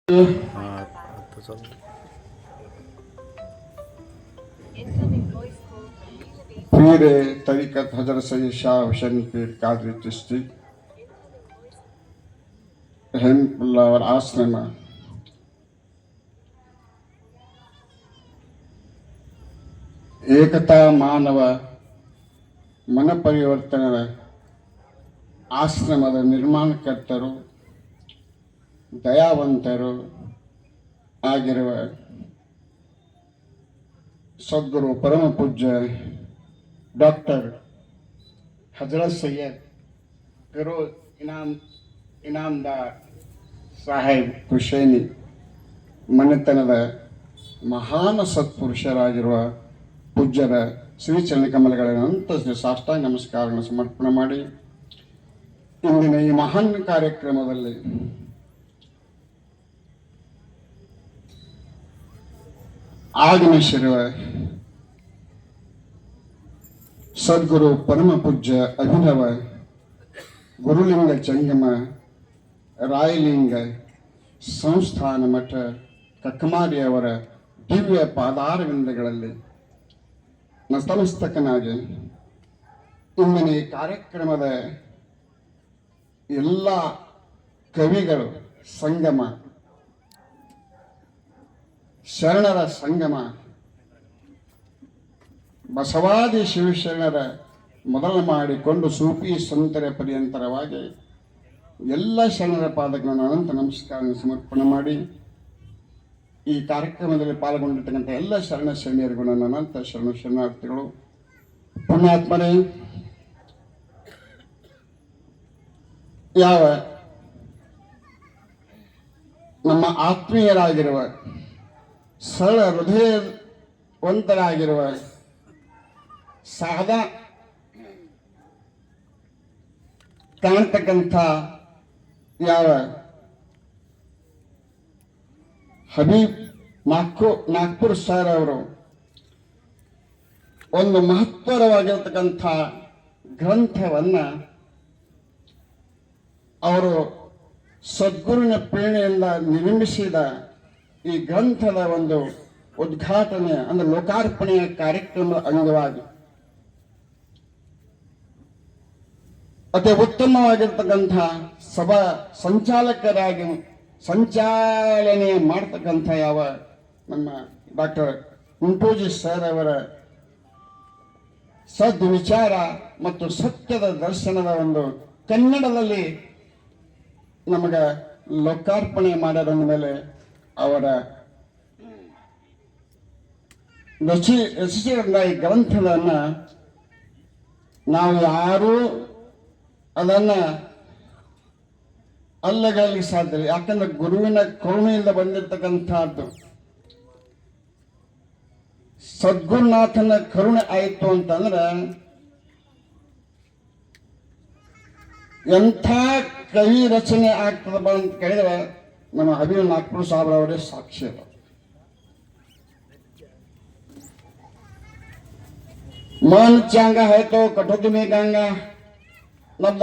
पीर तरीक़त हज़रत सैयद शाह हुसैन पीर कादरी चिश्ती रहमतुल्लाह और आश्रमा ಏಕತಾ ಮಾನವ ಮನಪರಿವರ್ತನದ ಆಶ್ರಮದ ನಿರ್ಮಾಣಕರ್ತರು ದಯಾವಂತರು ಆಗಿರುವ ಸದ್ಗುರು ಪರಮ ಪೂಜ್ಯ ಡಾಕ್ಟರ್ ಹಜರತ್ ಸೈಯದ್ ಫಿರೋಜ್ ಇನಾಮದಾರ್ ಸಾಹೇಬ್ ಹುಸೇನಿ ಮನೆತನದ ಮಹಾನ್ ಸತ್ಪುರುಷರಾಗಿರುವ ಪೂಜ್ಯರ ಶ್ರೀಚರಣ ಕಮಲಗಳನ್ನು ಸಾಷ್ಟಾಂಗ ನಮಸ್ಕಾರಗಳನ್ನು ಸಮರ್ಪಣೆ ಮಾಡಿ ಇಂದಿನ ಈ ಮಹಾನ್ ಕಾರ್ಯಕ್ರಮದಲ್ಲಿ ಆಗಮಿಸಿರುವ ಸದ್ಗುರು ಪರಮ ಪೂಜ್ಯ ಅಭಿನವ ಗುರುಲಿಂಗ ಜಂಗಮ ರಾಯಲಿಂಗ ಸಂಸ್ಥಾನ ಮಠ ಕಕ್ಕಮಾರಿಯವರ ದಿವ್ಯ ಪಾದಾರವಿಂದಗಳಲ್ಲಿ ನತಮಸ್ತಕನಾಗಿ ಇಂದಿನ ಈ ಕಾರ್ಯಕ್ರಮದ ಎಲ್ಲ ಕವಿಗಳು ಸಂಗಮ, ಶರಣರ ಸಂಗಮ, ಬಸವಾದಿ ಶಿವಶರಣರ ಮೊದಲು ಮಾಡಿಕೊಂಡು ಸೂಫಿ ಸಂತರ ಪರ್ಯಂತರವಾಗಿ ಎಲ್ಲ ಶರಣರ ಪಾದಗಳನ್ನು ಅನಂತ ನಮಸ್ಕಾರ ಸಮರ್ಪಣೆ ಮಾಡಿ ಈ ಕಾರ್ಯಕ್ರಮದಲ್ಲಿ ಪಾಲ್ಗೊಂಡಿರ್ತಕ್ಕಂಥ ಎಲ್ಲ ಶರಣ ಶರಣಿಯರಿಗೂ ನನ್ನ ಅನಂತ ಶರಣಾರ್ಥಿಗಳು. ಪುಣ್ಯಾತ್ಮರೇ, ಯಾವ ನಮ್ಮ ಆತ್ಮೀಯರಾಗಿರುವ ಸರಳ ಹೃದಯವಂತರಾಗಿರುವ ಸಾದಾ ಕಾಣ್ತಕ್ಕಂಥ ಯಾವ ಹಬೀಬ್ ನಾಗ್ಪುರ್ ಸರ್ ಅವರು ಒಂದು ಮಹತ್ವರವಾಗಿರತಕ್ಕಂಥ ಗ್ರಂಥವನ್ನ ಅವರು ಸದ್ಗುರುವಿನ ಪ್ರೇರಣೆಯಿಂದ ನಿರ್ಮಿಸಿದ ಈ ಗ್ರಂಥದ ಒಂದು ಉದ್ಘಾಟನೆ ಅಂದ್ರೆ ಲೋಕಾರ್ಪಣೆಯ ಕಾರ್ಯಕ್ರಮದ ಅಂಗವಾಗಿ ಅತಿ ಉತ್ತಮವಾಗಿರ್ತಕ್ಕಂಥ ಸಭಾ ಸಂಚಾಲಕರಾಗಿ ಸಂಚಾಲನೆ ಮಾಡ್ತಕ್ಕಂಥ ಯಾವ ನಮ್ಮ ಡಾಕ್ಟರ್ ಇಂಪೋಜಿ ಸರ್ ಅವರ ಸದ್ವಿಚಾರ ಮತ್ತು ಸತ್ಯದ ದರ್ಶನದ ಒಂದು ಕನ್ನಡದಲ್ಲಿ ನಮಗ ಲೋಕಾರ್ಪಣೆ ಮಾಡೋದ್ರ ಮೇಲೆ ಅವರ ರಚಿಸಿದ ಈ ಗ್ರಂಥದನ್ನ ನಾವು ಯಾರೂ ಅದನ್ನ ಅಲ್ಲಗಲಿಗೆ ಸಾಧ್ಯ. ಯಾಕಂದ್ರೆ ಗುರುವಿನ ಕರುಣೆಯಿಂದ ಬಂದಿರತಕ್ಕಂಥದ್ದು. ಸದ್ಗುರುನಾಥನ ಕರುಣೆ ಆಯಿತು ಅಂತಂದ್ರೆ ಎಂಥ ಕವಿ ರಚನೆ ಆಗ್ತದ ಅಂತ ಕೇಳಿದ್ರೆ ನಮ್ಮ ಹಬೀಬ್ ನಾಗ್ಪುರ್ ಸಾಹೇಬ್ರವರೇ ಸಾಕ್ಷಿ ಅದ. ಮನ್ ಚಾಂಗ ಆಯ್ತು ಕಟೋತಿ ಮೇಘಾಂಗ ನಮ್ದ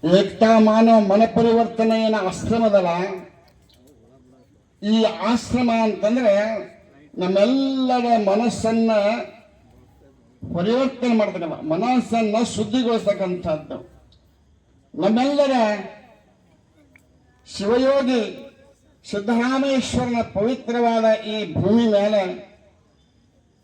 ಏಕತಾ ಮಾನವ ಮನ ಪರಿವರ್ತನೆ ಏನ ಆಶ್ರಮದಲ್ಲ. ಈ ಆಶ್ರಮ ಅಂತಂದ್ರೆ ನಮ್ಮೆಲ್ಲರ ಮನಸ್ಸನ್ನ ಪರಿವರ್ತನೆ ಮಾಡ್ತಕ್ಕಂಥ, ಮನಸ್ಸನ್ನ ಶುದ್ಧಿಗೊಳಿಸ್ತಕ್ಕಂಥದ್ದು. ನಮ್ಮೆಲ್ಲರ ಶಿವಯೋಗಿ ಸಿದ್ದರಾಮೇಶ್ವರನ ಪವಿತ್ರವಾದ ಈ ಭೂಮಿ ಮೇಲೆ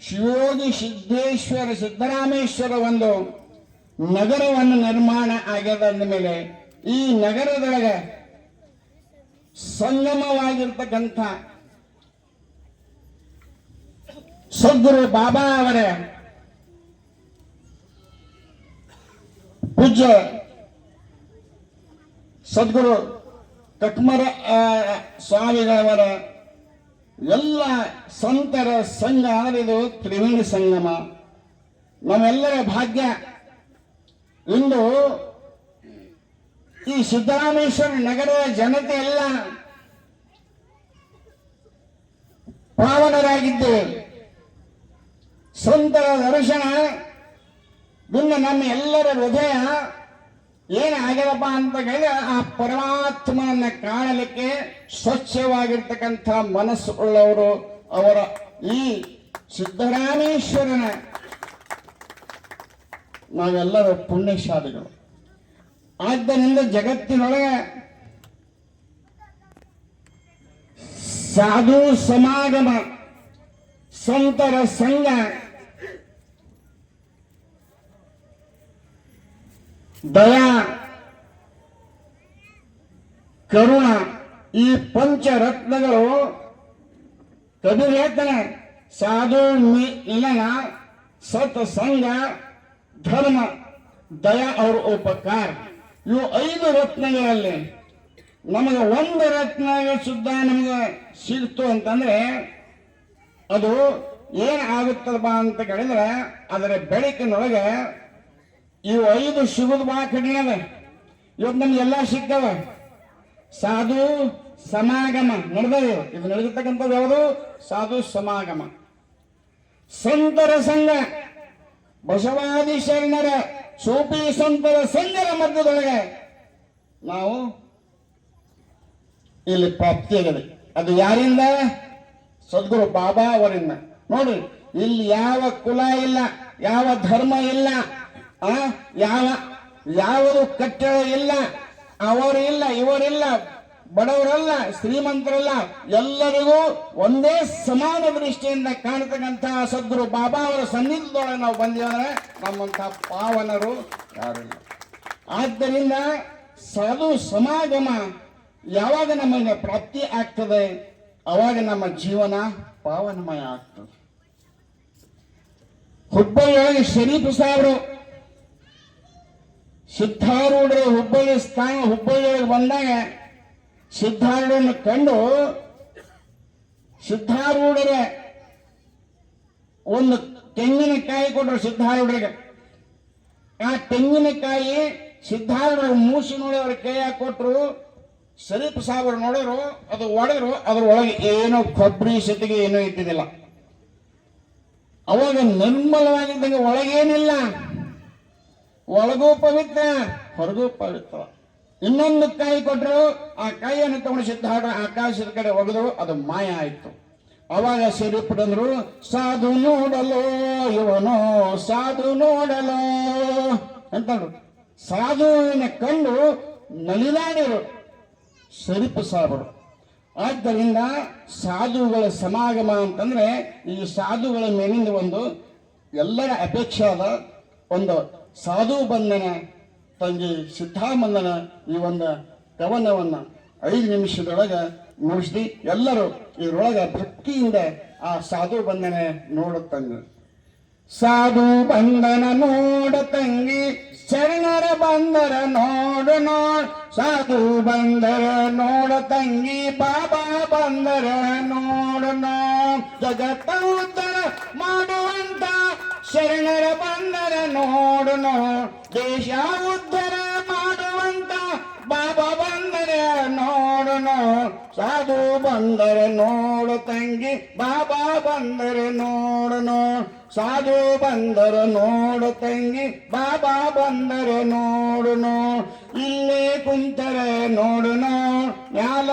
ಶಿವಯೋಗಿ ಸಿದ್ದರಾಮೇಶ್ವರ ಒಂದು ನಗರವನ್ನು ನಿರ್ಮಾಣ ಆಗ್ಯದ ಅಂದ ಮೇಲೆ ಈ ನಗರದೊಳಗೆ ಸಂಗಮವಾಗಿರ್ತಕ್ಕಂಥ ಸದ್ಗುರು ಬಾಬಾ ಅವರ ಪೂಜ್ಯ ಸದ್ಗುರು ಕಟ್ಮರ ಸ್ವಾಮಿಗಳವರ ಎಲ್ಲ ಸಂತರ ಸಂಘ ಅಂದರೆ ಇದು ತ್ರಿವೇಣಿ ಸಂಗಮ. ನಮ್ಮೆಲ್ಲರ ಭಾಗ್ಯ. ಇಂದು ಈ ಸಿದ್ದರಾಮೇಶ್ವರ ನಗರದ ಜನತೆ ಎಲ್ಲ ಪಾವನರಾಗಿದ್ದೇವೆ. ಸಂತರ ದರ್ಶನ ಇನ್ನು ನಮ್ಮ ಎಲ್ಲರ ಹೃದಯ ಏನಾಗ್ಯದಪ್ಪ ಅಂತ ಹೇಳಿದ್ರೆ ಆ ಪರಮಾತ್ಮನನ್ನ ಕಾಣಲಿಕ್ಕೆ ಸ್ವಚ್ಛವಾಗಿರ್ತಕ್ಕಂಥ ಮನಸ್ಸು ಉಳ್ಳವರು ಅವರ ಈ ಸಿದ್ದರಾಮೇಶ್ವರನ ನಾವೆಲ್ಲರೂ ಪುಣ್ಯಶಾಲಿಗಳು. ಆದ್ದರಿಂದ ಜಗತ್ತಿನೊಳಗೆ ಸಾಧು ಸಮಾಗಮ, ಸಂತರ ಸಂಘ, ದಯಾ, ಕರುಣ, ಈ ಪಂಚರತ್ನಗಳು ಕಬೀರ್ ಹೇಳ್ತಾನೆ, ಸಾಧು ಮಿಲನ, ಸತ್ ಸಂಘ, ಧರ್ಮ, ದಯಾ और ಉಪಕಾರ. ಇವು 5 ರತ್ನಗಳಲ್ಲಿ ನಮಗೆ ಒಂದು ರತ್ನ ಶುದ್ಧ ನಮಗೆ ಸಿಗ್ತು ಅಂತಂದ್ರೆ ಅದು ಏನಾಗುತ್ತದಪ್ಪ ಅಂತ ಕೇಳಿದ್ರೆ ಅದರ ಬೆಳಕಿನೊಳಗೆ ಇವು 5 ಸಿಗುದು ಬಹಳ ಕಠಿಣ ಅದ. ಇವತ್ತು ನಮ್ಗೆಲ್ಲ ಸಿಗ್ತವ. ಸಾಧು ಸಮಾಗಮ ನಡೆದವು. ಇದು ನಡೆದಿರ್ತಕ್ಕಂಥದ್ದು ಯಾವುದು? ಸಾಧು ಸಮಾಗಮ. ಸಂತರ ಸಂಘ, ಬಸವಾದಿ ಶರಣರ ಸೂಫಿ ಸಂತರ ಸಂಘರ ಮಧ್ಯದೊಳಗೆ ನಾವು ಇಲ್ಲಿ ಪ್ರಾಪ್ತಿಯಾಗಿದೆ. ಅದು ಯಾರಿಂದ? ಸದ್ಗುರು ಬಾಬಾ ಅವರಿಂದ. ನೋಡಿ, ಇಲ್ಲಿ ಯಾವ ಕುಲ ಇಲ್ಲ, ಯಾವ ಧರ್ಮ ಇಲ್ಲ, ಯಾವುದು ಕಟ್ಟಡ ಇಲ್ಲ, ಅವರಿಲ್ಲ ಇವರಿಲ್ಲ, ಬಡವರಲ್ಲ ಶ್ರೀಮಂತರಲ್ಲ, ಎಲ್ಲರಿಗೂ ಒಂದೇ ಸಮಾನ ದೃಷ್ಟಿಯಿಂದ ಕಾಣತಕ್ಕಂತಹ ಸದ್ಗುರು ಬಾಬಾ ಅವರ ಸನ್ನಿಧಿದೊಳಗೆ ನಾವು ಬಂದಿದ್ದಾರೆ. ನಮ್ಮಂತಹ ಪಾವನರು ಯಾರಿಲ್ಲ. ಆದ್ದರಿಂದ ಸಾಧು ಸಮಾಗಮ ಯಾವಾಗ ನಮಗೆ ಪ್ರಾಪ್ತಿ ಆಗ್ತದೆ ಅವಾಗ ನಮ್ಮ ಜೀವನ ಪಾವನಮಯ ಆಗ್ತದೆ. ಹುಬ್ಬಳ್ಳಿಯೊಳಗೆ ಶರೀಫ್ ಸಾಹೇಬರು ಸಿದ್ಧಾರೂಢರು ಹುಬ್ಬಳ್ಳಿಯೊಳಗೆ ಬಂದಾಗ ಸಿದ್ಧಾರೂಢರನ್ನು ಕಂಡು ಸಿದ್ಧಾರೂಢರ ಒಂದು ತೆಂಗಿನಕಾಯಿ ಕೊಟ್ಟರು ಸಿದ್ಧಾರೂಢರಿಗೆ. ಆ ತೆಂಗಿನಕಾಯಿ ಸಿದ್ಧಾರೂಢರ ಮೂಸಿ ನೋಡಿ ಅವ್ರ ಕೈಯಾಗ ಕೊಟ್ಟರು. ಶರೀಫ್ ಸಾಹೇಬರು ನೋಡಿದ್ರು, ಅದು ಒಡೆದ್ರು, ಅದ್ರ ಒಳಗೆ ಏನೋ ಕೊಬ್ಬರಿ ಸತಿಗೆ ಏನೋ ಇದ್ದಿದ್ದಿಲ್ಲ. ಅವಾಗ ನಿರ್ಮಲವಾಗಿದ್ದಂಗೆ ಒಳಗೇನಿಲ್ಲ, ಒಳಗೂ ಪವಿತ್ರ ಹೊರಗೂ ಪವಿತ್ರ. ಇನ್ನೊಂದು ಕಾಯಿ ಕೊಟ್ಟರು, ಆ ಕಾಯಿಯನ್ನು ತಗೊಂಡು ಸಿದ್ಧಾರೂಢ ಆಕಾಶದ ಕಡೆ ಒಗೆದ್ರು, ಅದು ಮಾಯ ಆಯ್ತು. ಅವಾಗ ಶರೀಫ್ರಂದ್ರು, ಸಾಧು ನೋಡಲು ಇವನು ಸಾಧು ನೋಡಲು ಅಂತಂದ್ರು. ಸಾಧುವಿನ ಕಂಡು ನಲಿದಾಡಿರು ಶರೀಫ್ ಸಾಹೇಬರು. ಆದ್ದರಿಂದ ಸಾಧುಗಳ ಸಮಾಗಮ ಅಂತಂದ್ರೆ ಈ ಸಾಧುಗಳ ಮೇಲಿಂದ ಒಂದು ಎಲ್ಲರ ಅಪೇಕ್ಷೆ ಆದ ಒಂದು ಸಾಧು ಬಂಧನ ತಂಗಿ ಸಿದ್ಧಾಮಂದನ ಈ ಒಂದು ಕವನವನ್ನ 5 ನಿಮಿಷದೊಳಗೆ ಮುಗಿಸಿ ಎಲ್ಲರೂ ಇದರೊಳಗೆ ಭಕ್ತಿಯಿಂದ ಆ ಸಾಧು ಬಂಧನ ನೋಡುತ್ತಂಗ. ಸಾಧು ಬಂಧನ ನೋಡ ತಂಗಿ, ಶರಣರ ಬಂದರ ನೋಡು ನೋಡ್. ಸಾಧು ಬಂದರ ನೋಡ ತಂಗಿ, ಬಾಬಾ ಬಂದರ ನೋಡು ನೋಡ್. ಜಗತ್ತ ಉದ್ಧಾರ ಮಾಡುವಂತ ಶರಣರ ಬಂದರ ನೋಡು ನೋಡ್. ದೇಶ ಉದ್ಧಾರ ಮಾಡುವಂತ ಬಾಬಾ ಬಂದರ ನೋಡು ನೋಡ್. ಸಾಧು ಬಂದರ ನೋಡು ತಂಗಿ, ಬಾಬಾ ಬಂದರ ನೋಡು ನೋಡ್. ಸಾಧು ಬಂದರ ನೋಡು ತಂಗಿ, ಬಾಬಾ ಬಂದರ ನೋಡು ನೋಡ್. ಇಲ್ಲೇ ಕುಂತರ ನೋಡು ನೋಡ್, ಮ್ಯಾಲ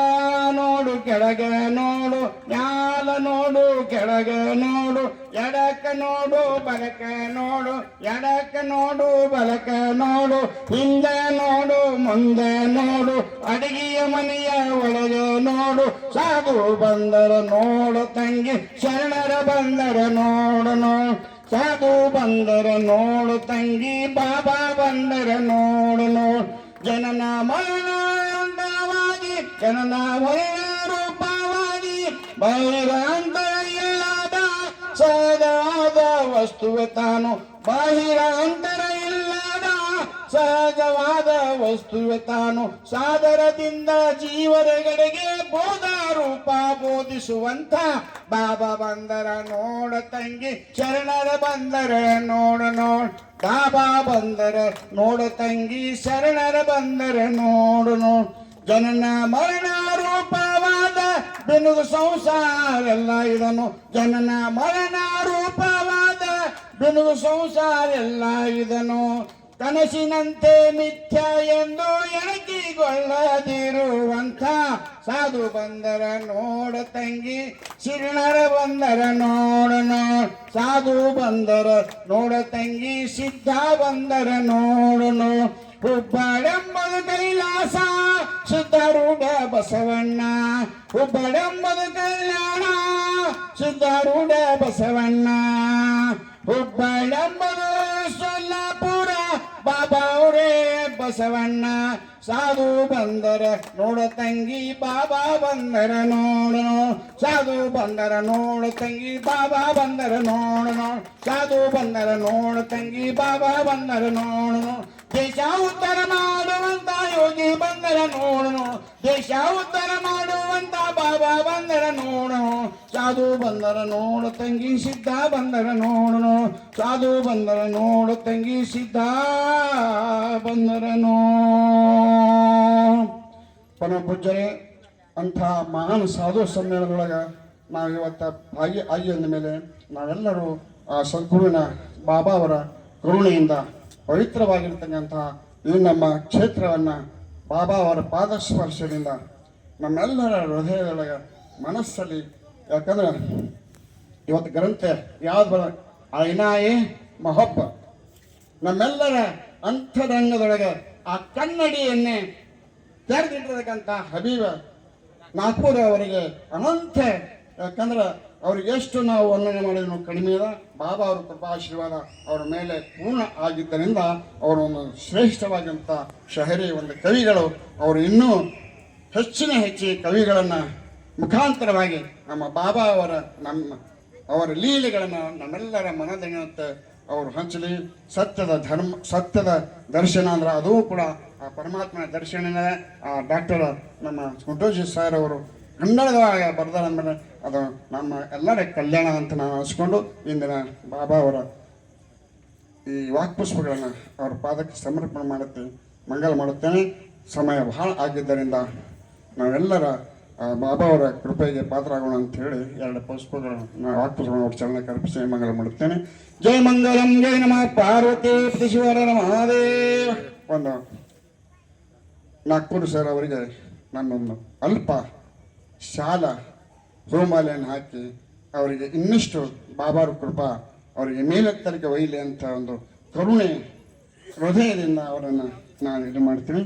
ನೋಡು ಕೆಳಗ ನೋಡು, ಮ್ಯಾಲ ನೋಡು ಕೆಳಗ ನೋಡು. ಎಡಕ ನೋಡು ಬಲಕ ನೋಡು, ಎಡಕ ನೋಡು ಬಲಕ ನೋಡು. ಹಿಂದೆ ನೋಡು ಮುಂದೆ ನೋಡು, ಅಡಿಗೆಯ ಮನೆಯ ಒಳಗೆ ನೋಡು. ಸಾಧು ಬಂದರ ನೋಡು ತಂಗಿ, ಶರಣರ ಬಂದರ ನೋಡು ನೋಡು. ಸಾಧು ಬಂದರ ನೋಡು ತಂಗಿ, ಬಾಬಾ ಬಂದರ ನೋಡು ನೋಡು. ಜನನ ಮರಣ ಅಂದವಾಗಿ, ಜನನ ಮರಣ ರೂಪವಾಗಿ, ಬಹಿರಂತರ ಇಲ್ಲದ ಸಹಜವಾದ ವಸ್ತುವೆ ತಾನು. ಬಾಹಿರಾಂತರ ಇಲ್ಲದ ಸಹಜವಾದ ವಸ್ತುವೆ ತಾನು. ಸಾದರದಿಂದ ಜೀವರಗಳಿಗೆ ಬೋಧ ರೂಪ ಬೋಧಿಸುವಂತ ಬಾಬಾ ಬಂದರ ನೋಡ ತಂಗಿ, ಶರಣರ ಬಂದರ ನೋಡ ನೋಡ್. ಬಾಬಾ ಬಂದರ ನೋಡ ತಂಗಿ, ಶರಣರ ಬಂದರ ನೋಡು ನೋಡ್. ಜನನ ಮರಣ ರೂಪವಾದ ಬೆನುಗು ಸಂಸಾರೆಲ್ಲ ಇದನು. ಜನನ ಮರಣ ರೂಪವಾದ ಬೆನುಗು ಸಂಸಾರೆಲ್ಲ ಇದನು. ಕನಸಿನಂತೆ ಮಿಥ್ಯ ಎಂದು ಎಣಕಿಗೊಳ್ಳದಿರುವಂಥ ಸಾಧು ಬಂದರ ನೋಡ ತಂಗಿ, ಶಿರಣರ ಬಂದರ ನೋಡ ಸಾಧು ಬಂದರ ನೋಡ ತಂಗಿ, ಸಿದ್ಧ ಬಂದರ ನೋಡನು. ಹುಬ್ಬಳೆಂಬುದು ಕೈಲಾಸ ಸಿದ್ಧಾರೂಢ ಬಸವಣ್ಣ, ಹುಬ್ಬಳೆಂಬುದು ಕಲ್ಯಾಣ ಸಿದ್ಧಾರೂಢ ಬಸವಣ್ಣ, ಹುಬ್ಬಳೆಂಬುದು ಸೊಲ್ಲಾಪುರ ಬಾಬಾ ಅವರೇ ಬಸವಣ್ಣ. ಸಾಧು ಬಂದರ ನೋಡ ತಂಗಿ, ಬಾಬಾ ಬಂದರ ನೋಡನು. ಸಾಧು ಬಂದರ ನೋಡ ತಂಗಿ, ಬಾಬಾ ಬಂದರ ನೋಡನು. ಸಾಧು ಬಂದರ ನೋಡ ತಂಗಿ, ಬಾಬಾ ಬಂದರ ನೋಡನು. ದೇಶ ಉದ್ಧಾರ ಮಾಡುವಂತ ಯೋಗಿ ಬಂದರ ನೋಡನು. ದೇಶ ಉದ್ಧಾರ ಮಾಡುವಂತ ಬಾಬಾ ಬಂದರ ನೋಡನು. ಸಾಧು ಬಂದರ ನೋಡ ತಂಗಿ, ಸಿದ್ಧ ಬಂದರ ನೋಡನು. ಸಾಧು ಬಂದರ ನೋಡ ತಂಗಿ, ಸಿದ್ಧ ಬಂದರ ಪರಮ ಪೂಜ್ಯರೇ, ಅಂಥ ಮಹಾನ್ ಸಾಧು ಸಮ್ಮೇಳನದೊಳಗೆ ನಾವು ಇವತ್ತು ಆಗಿ ಅಂದ ಮೇಲೆ ನಾವೆಲ್ಲರೂ ಆ ಸದ್ಗುರುವಿನ ಬಾಬಾ ಅವರ ಕರುಣೆಯಿಂದ ಪವಿತ್ರವಾಗಿರ್ತಕ್ಕಂತಹ ಈ ನಮ್ಮ ಕ್ಷೇತ್ರವನ್ನು ಬಾಬಾ ಅವರ ಪಾದಸ್ಪರ್ಶದಿಂದ ನಮ್ಮೆಲ್ಲರ ಹೃದಯದೊಳಗೆ ಮನಸ್ಸಲ್ಲಿ, ಯಾಕಂದ್ರೆ ಇವತ್ತು ಗ್ರಂಥ ಯಾವ್ದು ಬರ ಐನಾಯೇ ಮಹಬ್ಬ, ನಮ್ಮೆಲ್ಲರ ಅಂತರಂಗದೊಳಗೆ ಆ ಕನ್ನಡಿಯನ್ನೇ ತೆರೆದಿಟ್ಟಿರತಕ್ಕಂಥ ಹಬೀಬ ನಾಗ್ಪುರ ಅವರಿಗೆ ಅನಂತ, ಯಾಕಂದ್ರೆ ಅವ್ರಿಗೆ ಎಷ್ಟು ನಾವು ವರ್ಣನೆ ಮಾಡಿದ್ರು ಕಡಿಮೆ ಇದೆ. ಬಾಬಾ ಅವರ ಕೃಪಾಶೀರ್ವಾದ ಅವರ ಮೇಲೆ ಪೂರ್ಣ ಆಗಿದ್ದರಿಂದ ಅವರು ಒಂದು ಶ್ರೇಷ್ಠವಾದಂಥ ಶಹರಿ ಒಂದು ಕವಿಗಳು, ಅವರು ಇನ್ನೂ ಹೆಚ್ಚಿನ ಕವಿಗಳನ್ನು ಮುಖಾಂತರವಾಗಿ ನಮ್ಮ ಬಾಬಾ ಅವರ ಅವರ ಲೀಲೆಗಳನ್ನು ನಮ್ಮೆಲ್ಲರ ಮನದೆಳೆಯುವಂತೆ ಅವರು ಹಂಚಲಿ. ಸತ್ಯದ ದರ್ಶನ ಅಂದ್ರೆ ಅದೂ ಕೂಡ ಆ ಪರಮಾತ್ಮನ ದರ್ಶನ. ಆ ಡಾಕ್ಟರ್ ನಮ್ಮ ಗುಂಡೋಜಿ ಸರ್ ಅವರು ಕನ್ನಡದೊಳಗೆ ಬರ್ದಾರ ಅಂದಮೇಲೆ ಅದು ನಮ್ಮ ಎಲ್ಲರ ಕಲ್ಯಾಣ ಅಂತ ನಾನು ಅನಿಸ್ಕೊಂಡು ಇಂದಿನ ಬಾಬಾ ಅವರ ಈ ವಾಕ್ಪುಷ್ಪಗಳನ್ನು ಅವರ ಪಾದಕ್ಕೆ ಸಮರ್ಪಣೆ ಮಾಡುತ್ತೆ ಮಂಗಲ ಮಾಡುತ್ತೇನೆ. ಸಮಯ ಬಹಳ ಆಗಿದ್ದರಿಂದ ನಾವೆಲ್ಲರ ಬಾಬಾ ಅವರ ಕೃಪೆಗೆ ಪಾತ್ರರಾಗೋಣ ಅಂತ ಹೇಳಿ ಎರಡು ಪುಷ್ಪಗಳನ್ನು ವಾಕ್ಪುಷ್ಪಗಳನ್ನು ಅವ್ರ ಚರಣಕ್ಕೆ ಅರ್ಪಿಸಿ ಮಂಗಲ ಮಾಡುತ್ತೇನೆ. ಜಯ ಮಂಗಲಂ, ಜಯ ನಮಃ ಪಾರ್ವತಿ ಶಿವರ ಮಹಾದೇವ. ಒಂದು ನಾಗ್ಪುರ ಸರ್ ಅವರಿಗೆ ನನ್ನೊಂದು ಅಲ್ಪ ಶಾಲಾ ಹೂಮಾಲೆಯನ್ನು ಹಾಕಿ ಅವರಿಗೆ ಇನ್ನಷ್ಟು ಬಾಬಾರ ಕೃಪಾ ಅವರಿಗೆ ಮೇಲೆತ್ತರಕ್ಕೆ ಒಯ್ಯಲಿ ಅಂತ ಒಂದು ಕರುಣೆ ಹೃದಯದಿಂದ ಅವರನ್ನು ನಾನು ಇದು ಮಾಡ್ತೀನಿ.